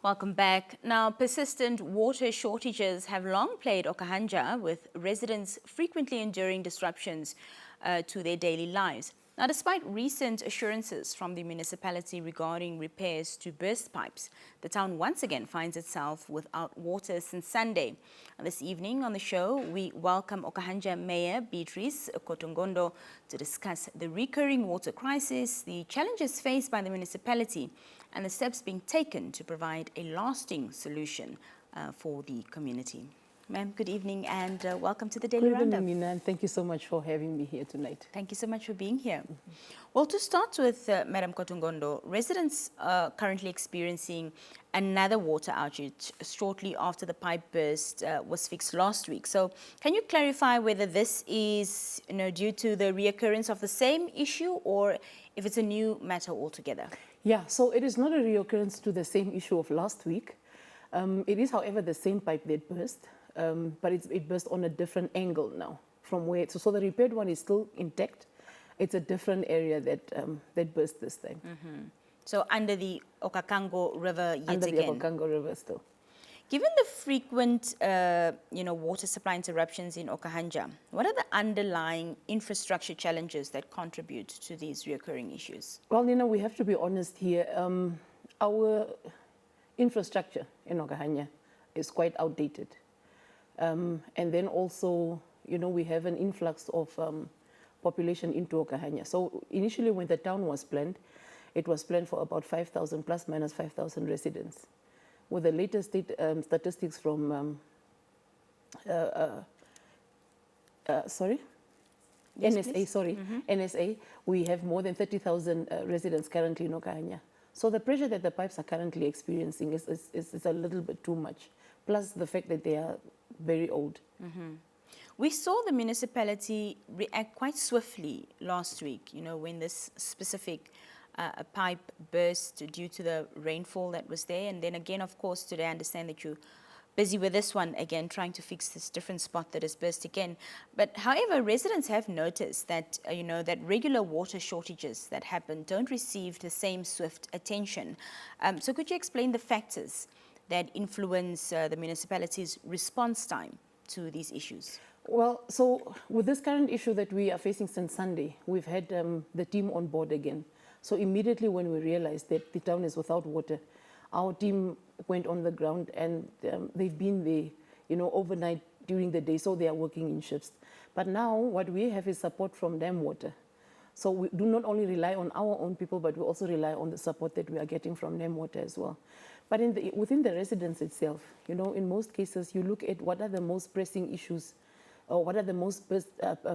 Welcome back. Now, persistent water shortages have long plagued Okahandja, with residents frequently enduring disruptions to their daily lives. Now, despite recent assurances from the municipality regarding repairs to burst pipes, the town once again finds itself without water since Sunday. And this evening on the show, we welcome Okahandja Mayor Beatrice Kotungondo to discuss the recurring water crisis, the challenges faced by the municipality, and the steps being taken to provide a lasting solution for the community. Ma'am, good evening and welcome to the Daily Roundup. Good evening, Nina, and thank you so much for having me here tonight. Thank you so much for being here. Well, to start with, Madam Kotungondo, residents are currently experiencing another water outage shortly after the pipe burst was fixed last week. So can you clarify whether this is due to the reoccurrence of the same issue or if it's a new matter altogether? Yeah, so it is not a reoccurrence to the same issue of last week. It is, however, the same pipe that burst, but it burst on a different angle now from where. So the repaired one is still intact. It's a different area that burst this time. So under the Okahandja River yet under again? Under the Okahandja River still. Given the frequent, water supply interruptions in Okahandja, what are the underlying infrastructure challenges that contribute to these recurring issues? Well, Nina, we have to be honest here. Our infrastructure in Okahandja is quite outdated. And then also, we have an influx of population into Okahandja. So initially when the town was planned, it was planned for about 5,000 plus minus 5,000 residents. With the latest statistics from, NSA, we have more than 30,000 residents currently in Okahandja. So the pressure that the pipes are currently experiencing is a little bit too much, plus the fact that they are very old. We saw the municipality react quite swiftly last week, when this specific a pipe burst due to the rainfall that was there. And then again, of course, today I understand that you're busy with this one again, trying to fix this different spot that has burst again. But however, residents have noticed that, that regular water shortages that happen don't receive the same swift attention. So could you explain the factors that influence the municipality's response time to these issues? Well, so with this current issue that we are facing since Sunday, we've had the team on board again. So immediately when we realized that the town is without water, our team went on the ground and they've been there, overnight during the day, so they are working in shifts. But now what we have is support from Dam Water. So we do not only rely on our own people, but we also rely on the support that we are getting from Dam Water as well. But within the residence itself, in most cases, you look at what are the most pressing issues or what are the most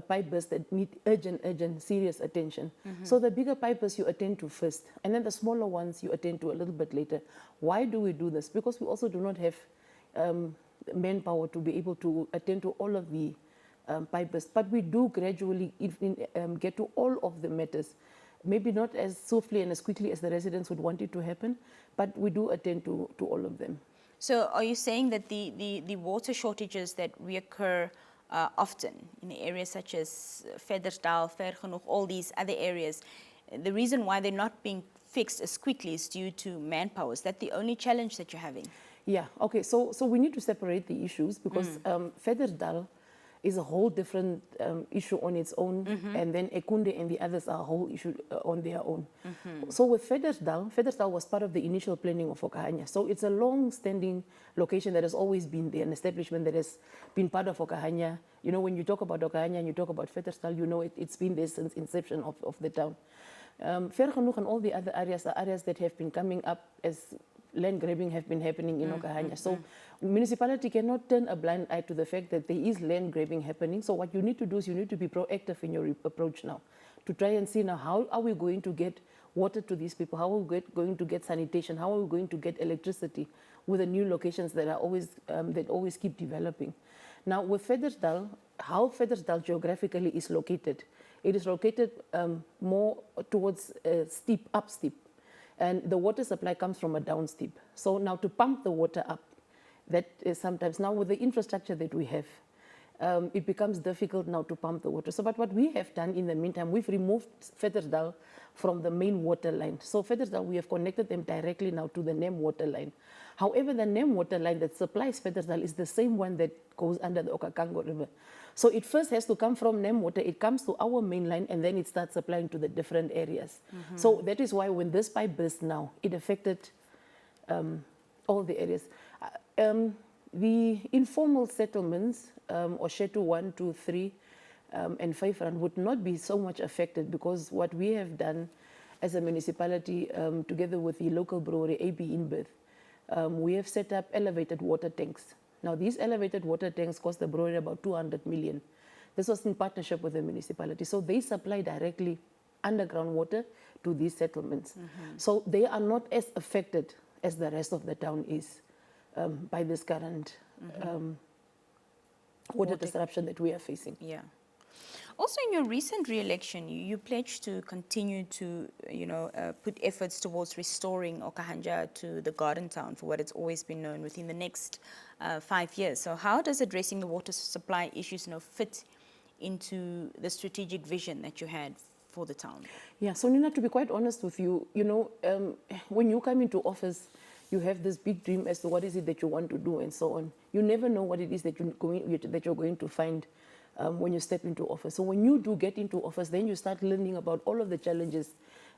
pipe bursts that need urgent, serious attention. So the bigger pipe bursts you attend to first, and then the smaller ones you attend to a little bit later. Why do we do this? Because we also do not have manpower to be able to attend to all of the pipe bursts, but we do gradually get to all of the matters. Maybe not as swiftly and as quickly as the residents would want it to happen, but we do attend to all of them. So are you saying that the water shortages that reoccur often in areas such as Federstal, Vergenoeg, all these other areas, the reason why they're not being fixed as quickly is due to manpower? Is that the only challenge that you're having? Yeah, okay, so we need to separate the issues because Federstal is a whole different issue on its own, and then Ekunde and the others are a whole issue on their own. So with Federstal was part of the initial planning of Okahandja. So it's a long-standing location that has always been there, an establishment that has been part of Okahandja. When you talk about Okahandja and you talk about Federstal, it's been there since inception of the town. Vergenoeg and all the other areas are areas that have been coming up as land grabbing have been happening in Okahandja. So municipality cannot turn a blind eye to the fact that there is land grabbing happening. So what you need to do is you need to be proactive in your approach now to try and see now how are we going to get water to these people, how are we going to get sanitation, how are we going to get electricity with the new locations that are always keep developing. Now with Federstal, how Federstal geographically is located, it is located more towards up steep. And the water supply comes from a downsteep. So now to pump the water up, that is sometimes, now with the infrastructure that we have, it becomes difficult now to pump the water. So, but what we have done in the meantime, we've removed Vetterdal from the main water line. So Vetterdal, we have connected them directly now to the NEM water line. However, the NEM water line that supplies Vetterdal is the same one that goes under the Okahandja River. So it first has to come from NEM water, it comes to our main line, and then it starts supplying to the different areas. So that is why when this pipe burst now, it affected all the areas. The informal settlements, or Shetu 1, 2, 3, and 5 rand would not be so much affected, because what we have done as a municipality, together with the local brewery AB Inbirth, we have set up elevated water tanks. Now these elevated water tanks cost the brewery about 200 million. This was in partnership with the municipality. So they supply directly underground water to these settlements. So they are not as affected as the rest of the town is by this current water disruption that we are facing. Yeah. Also, in your recent re-election, you pledged to continue to, put efforts towards restoring Okahandja to the garden town for what it's always been known within the next 5 years. So how does addressing the water supply issues fit into the strategic vision that you had for the town? Yeah, so Nina, to be quite honest with you, when you come into office, you have this big dream as to what is it that you want to do and so on. You never know what it is that you're going to find when you step into office. So when you do get into office, then you start learning about all of the challenges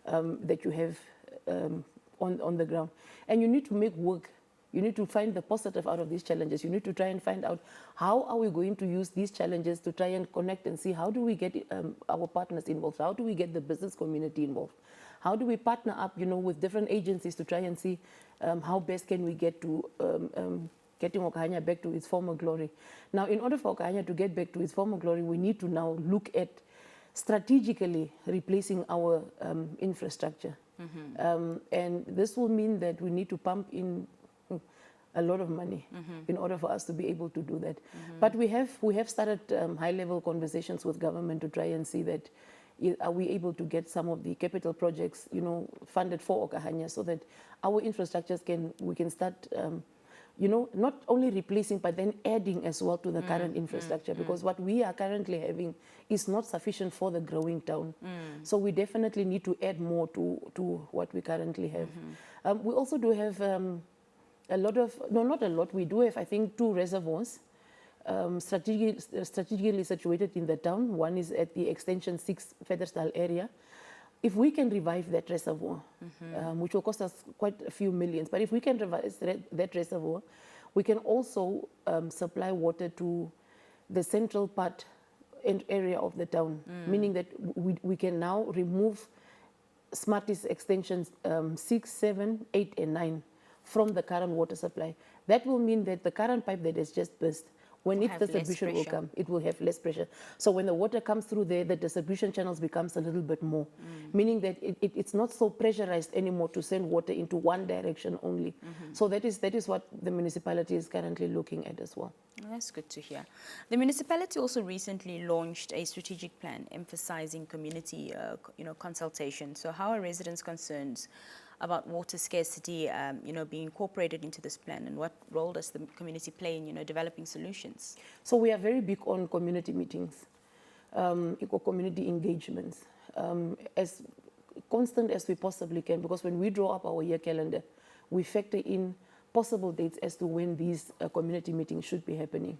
that you have on the ground. And you need to make work. You need to find the positive out of these challenges. You need to try and find out how are we going to use these challenges to try and connect and see how do we get our partners involved? How do we get the business community involved? How do we partner up, with different agencies to try and see how best can we get to getting Okahandja back to its former glory. Now, in order for Okahandja to get back to its former glory, we need to now look at strategically replacing our infrastructure. And this will mean that we need to pump in a lot of money in order for us to be able to do that. But we have started high-level conversations with government to try and see that are we able to get some of the capital projects, funded for Okahandja, so that our infrastructures we can start not only replacing, but then adding as well to the current infrastructure, because what we are currently having is not sufficient for the growing town. So we definitely need to add more to what we currently have. We also do have a lot of, no, not a lot, we do have, I think, 2 reservoirs strategically situated in the town. One is at the Extension 6 Vetterdal area. If we can revive that reservoir, which will cost us quite a few millions, but if we can revive that reservoir, we can also supply water to the central part and area of the town, meaning that we can now remove Smarties extensions 6, 7, 8, and 9 from the current water supply. That will mean that the current pipe that has just burst, when its distribution will come, it will have less pressure. So when the water comes through there, the distribution channels becomes a little bit more, meaning that it's not so pressurized anymore to send water into one direction only. So that is what the municipality is currently looking at as well. Well, that's good to hear. The municipality also recently launched a strategic plan emphasizing community consultation. So how are residents' concerns about water scarcity, being incorporated into this plan, and what role does the community play in, developing solutions? So we are very big on community meetings, community engagements, as constant as we possibly can, because when we draw up our year calendar, we factor in possible dates as to when these community meetings should be happening.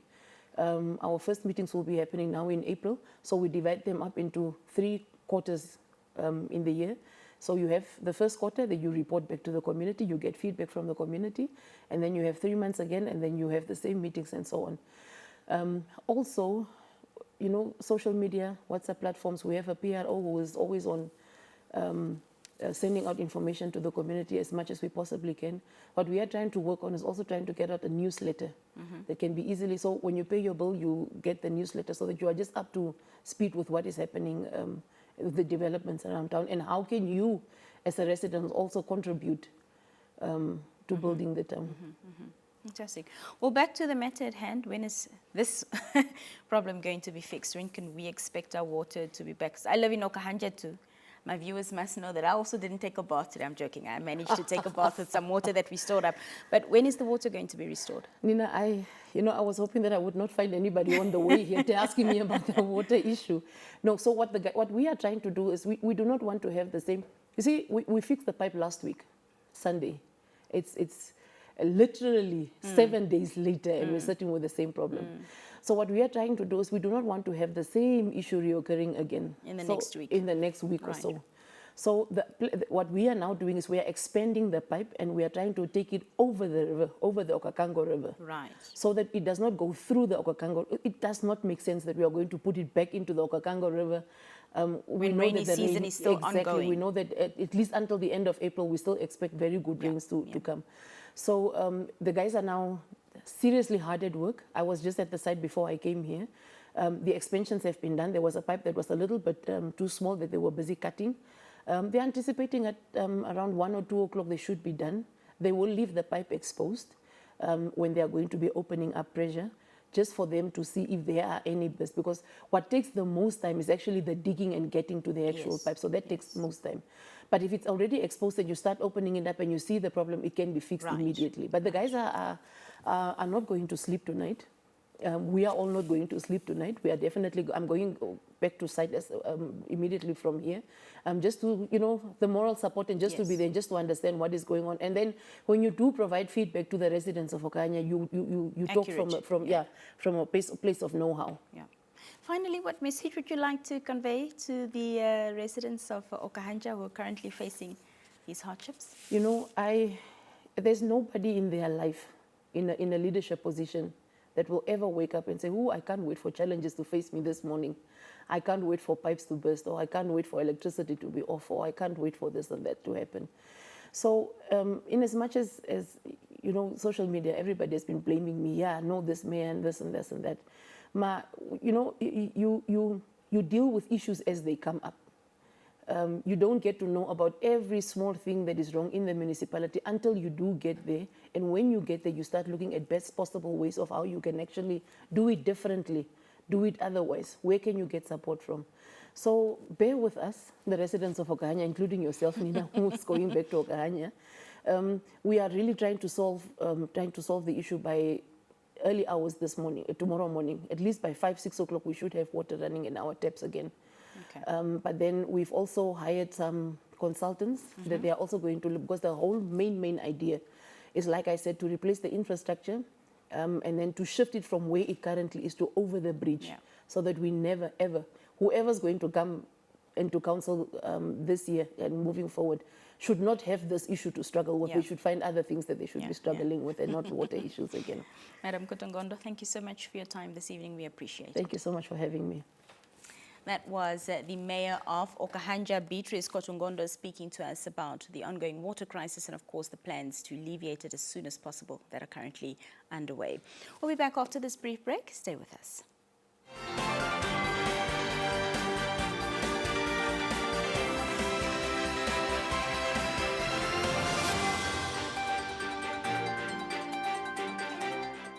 Our first meetings will be happening now in April, so we divide them up into 3 quarters in the year. So you have the first quarter that you report back to the community, you get feedback from the community, and then you have 3 months again, and then you have the same meetings and so on. Also, social media, WhatsApp platforms, we have a PRO who is always on sending out information to the community as much as we possibly can. What we are trying to work on is also trying to get out a newsletter that can be easily, so when you pay your bill, you get the newsletter so that you are just up to speed with what is happening the developments around town, and how can you as a resident also contribute to building the town. Fantastic. Well, back to the matter at hand. When is this problem going to be fixed? When can we expect our water to be back? I live in Okahandja too. My viewers must know that I also didn't take a bath today. I'm joking. I managed to take a bath with some water that we stored up. But when is the water going to be restored? Nina, I was hoping that I would not find anybody on the way here asking me about the water issue. No, so what we are trying to do is we do not want to have the same. You see, we fixed the pipe last week, Sunday. It's literally 7 days later, and we're sitting with the same problem. So what we are trying to do is we do not want to have the same issue reoccurring again. In the next week. In the next week or so. So what we are now doing is we are expanding the pipe, and we are trying to take it over the river, over the Okahandja River. Right. So that it does not go through the Okahandja. It does not make sense that we are going to put it back into the Okahandja River. When rainy season is still ongoing. We know that at least until the end of April, we still expect very good rains to come. So the guys are now seriously hard at work. I was just at the site before I came here. The expansions have been done. There was a pipe that was a little bit too small that they were busy cutting. They're anticipating at around 1 or 2 o'clock they should be done. They will leave the pipe exposed when they are going to be opening up pressure, just for them to see if there are any bursts. Because what takes the most time is actually the digging and getting to the actual pipe. So that takes most time. But if it's already exposed and you start opening it up and you see the problem, it can be fixed immediately. But the guys are not going to sleep tonight. We are all not going to sleep tonight. We are definitely, I'm going back to site immediately from here, just to, the moral support and just to be there, just to understand what is going on. And then when you do provide feedback to the residents of Okahandja, you talk from a place of know-how. Yeah. Finally, what message would you like to convey to the residents of Okahandja who are currently facing these hardships? There's nobody in their life in a leadership position that will ever wake up and say, oh, I can't wait for challenges to face me this morning. I can't wait for pipes to burst, or I can't wait for electricity to be off, or I can't wait for this and that to happen. So in as much as social media, everybody has been blaming me, no, this mayor and this and this and that. You deal with issues as they come up. You don't get to know about every small thing that is wrong in the municipality until you do get there. And when you get there, you start looking at best possible ways of how you can actually do it differently, do it otherwise. Where can you get support from? So bear with us, the residents of Okahandja, including yourself, Nina, who's going back to Okahandja. We are really trying to solve the issue by early hours tomorrow morning. At least by 5, 6 o'clock, we should have water running in our taps again. Okay. But then we've also hired some consultants that they are also going to look, because the whole main idea is, like I said, to replace the infrastructure and then to shift it from where it currently is to over the bridge, so that we never ever, whoever's going to come into council this year and moving forward should not have this issue to struggle with. They should find other things that they should be struggling with, and not water issues again. Madam Kotungondo, thank you so much for your time this evening. We appreciate it. Thank you so much for having me. That was the Mayor of Okahandja, Beatrice Kotungondo, speaking to us about the ongoing water crisis and, of course, the plans to alleviate it as soon as possible that are currently underway. We'll be back after this brief break. Stay with us.